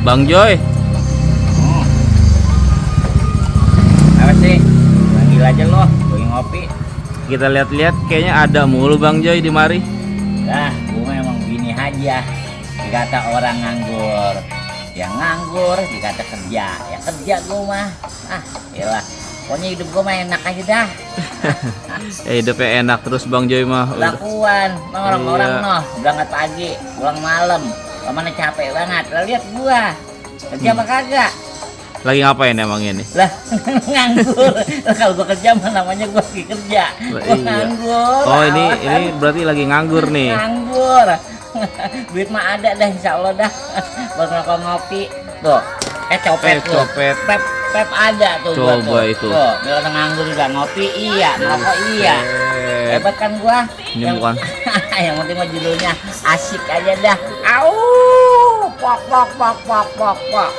Bang Joy. Apa sih? Panggil aja lo, gue ngopi. Kita lihat-lihat kayaknya ada mulu Bang Joy di mari. Dah, gue memang gini aja. Dikata orang nganggur, yang nganggur dikata kerja, ya kerja gue mah. Iyalah. Pokoknya hidup gue mah enak aja dah. Hidupnya enak terus Bang Joy mah. Lakuan, orang-orang Iya. noh, berangkat pagi, pulang malam. Mana capek banget. Lah lihat gua. Kerja apa kagak? Lagi ngapain emang ini? Lah nganggur. Lah kalau gua kerja mah namanya gua lagi kerja. Lah, Gua iya. nganggur. Oh ini Awan. berarti lagi nganggur nih. Nganggur. Duit mah ada dah insyaallah dah. Buat ngerokok ngopi. Tuh. Copet tuh. Copet. Pep ada tuh gua Coba tuh. itu. Tuh, biar orang nganggur juga ngopi iya, ngerokok iya. Hebat kan gua. Ini bukan. Yang penting mah judulnya asik aja dah. Au! Pok pok pok pok pok pok.